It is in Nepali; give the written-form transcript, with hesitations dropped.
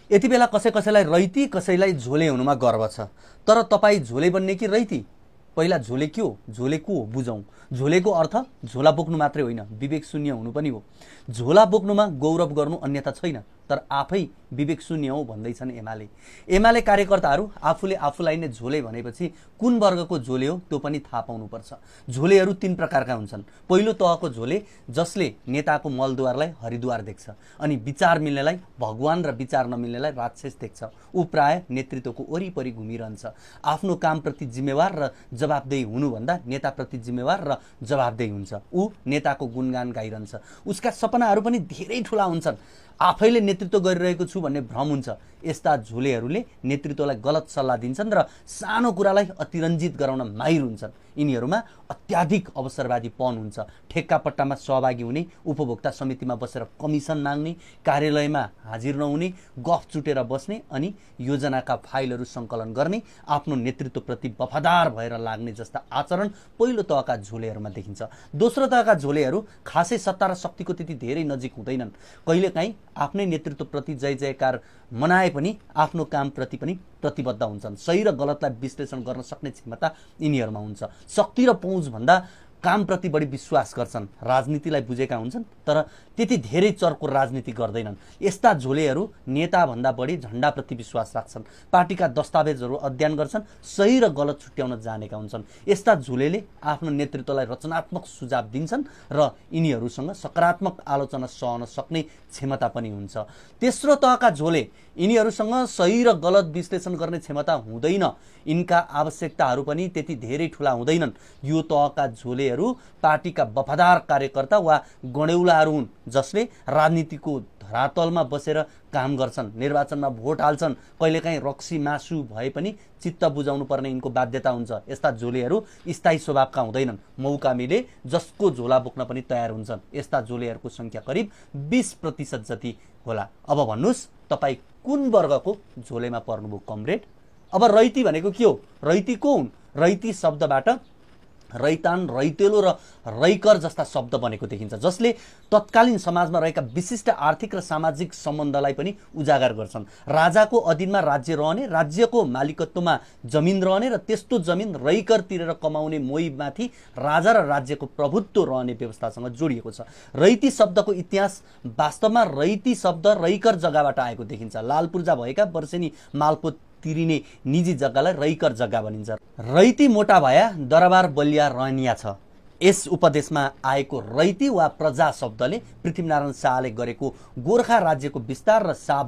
यति बेला कसैलाई रैती कसैलाई झोले हुनुमा गर्व छ। तर तपाईँ झोले बन्ने कि रैती? पहिला झोले के हो, झोले को हो बुझौँ। झोलेको अर्थ झोला बोक्नु मात्रै होइन, विवेक शून्य हुनु पनि हो। झोला बोक्नुमा गौरव गर्नु अन्यथा छैन, तर आफै विवेक शून्य हो भन्दैछन् एमाले कार्यकर्ताहरू। आफूले आफूलाई नै झोले भनेपछि कुन वर्गको झोले हो त्यो पनि थाहा पाउनुपर्छ। झोलेहरू 3 प्रकारका हुन्छन्। पहिलो तहको झोले जसले नेताको मलद्वारलाई हरिद्वार देख्छ अनि विचार मिल्नेलाई भगवान र विचार नमिल्नेलाई राक्षस देख्छ। ऊ प्राय नेतृत्वको वरिपरि घुमिरहन्छ। आफ्नो कामप्रति जिम्मेवार र जवाबदेही हुनुभन्दा नेताप्रति जिम्मेवार र जवाबदेही हुन्छ। ऊ नेताको गुणगान गाइरहन्छ। उसका सपनाहरू पनि धेरै ठुला हुन्छन्। आफैले नेतृत्व गरिरहेको छु भन्ने भ्रम हुन्छ। यस्ता झोलेहरूले नेतृत्वलाई गलत सल्लाह दिन्छन् र सानो कुरालाई अतिरञ्जित गराउन माहिर हुन्छन्। यिनीहरूमा अत्याधिक अवसरवादीपन हुन्छ। ठेक्का पट्टामा सहभागी हुने, उपभोक्ता समितिमा बसेर कमिसन माग्ने, कार्यालयमा हाजिर नहुने, गफ चुटेर बस्ने अनि योजनाका फाइलहरू सङ्कलन गर्ने, आफ्नो नेतृत्वप्रति वफादार भएर लाग्ने जस्ता आचरण पहिलो तहका झोलेहरूमा देखिन्छ। दोस्रो तहका झोलेहरू खासै सत्ता र शक्तिको त्यति धेरै नजिक हुँदैनन्। कहिलेकाहीँ आफ्नै नेतृत्वप्रति जय जयकार मनाए पनि आफ्नो कामप्रति पनि प्रतिबद्ध हुन्छन्। सही र गलतलाई विश्लेषण गर्न सक्ने क्षमता यिनीहरूमा हुन्छ। शक्ति र पहुँच भन्दा कामप्रति बढी विश्वास गर्छन्। राजनीतिलाई बुझेका हुन्छन् तर त्यति धेरै चर्को राजनीति गर्दैनन्। यस्ता झोलेहरू नेताभन्दा बढी झन्डाप्रति विश्वास राख्छन्। पार्टीका दस्तावेजहरू अध्ययन गर्छन्, सही र गलत छुट्याउन जानेका हुन्छन्। यस्ता झोलेले आफ्नो नेतृत्वलाई रचनात्मक सुझाव दिन्छन् र यिनीहरूसँग सकारात्मक आलोचना सहन सक्ने क्षमता पनि हुन्छ। तेस्रो तहका झोले, यिनीहरूसँग सही र गलत विश्लेषण गर्ने क्षमता हुँदैन। यिनका आवश्यकताहरू पनि त्यति धेरै ठुला हुँदैनन्। यो तहका झोलेहरू पार्टीका वफादार कार्यकर्ता वा गणेउलाहरू हुन् जसले राजनीतिको धरातलमा बसेर काम गर्छन्, निर्वाचनमा भोट हाल्छन्। कहिलेकाहीँ रक्सी मासु भए पनि चित्त बुझाउनु पर्ने यिनको बाध्यता हुन्छ। यस्ता झोलेहरू स्थायी स्वभावका हुँदैनन्। मौका मिले जसको झोला बोक्न पनि तयार हुन्छन्। यस्ता झोलेहरूको सङ्ख्या करिब 20% जति होला। अब भन्नुहोस् तपाईँ कुन वर्गको झोलेमा पर्नुभयो कमरेड? अब रैती भनेको के हो? रैती को हुन्? रैती शब्दबाट रैतान, रैतेलो र रैकर जस्ता शब्द बनेको देखिन्छ, जसले तत्कालीन समाजमा रहेका विशिष्ट आर्थिक र सामाजिक सम्बन्धलाई पनि उजागर गर्छन्। राजाको अधीनमा राज्य रहने, राज्यको मालिकत्वमा जमिन रहने र त्यस्तो जमिन रैकर तिरेर कमाउने मोहीमाथि राजा र राज्यको प्रभुत्व रहने व्यवस्थासँग जोडिएको छ। रैती शब्दको इतिहास वास्तवमा रैती शब्द रैकर जग्गाबाट आएको देखिन्छ। लालपूर्जा भएका वर्षेनी मालपो तिरिने निजी जग्गालाई रैकर जग्गा भनिन्छ। रैती मोटा भया दरबार बलिया रहनिया छ। यस उपदेशमा आएको रैती वा प्रजा शब्दले पृथ्वीनारायण शाहले गरेको गोर्खा राज्यको विस्तार र शाह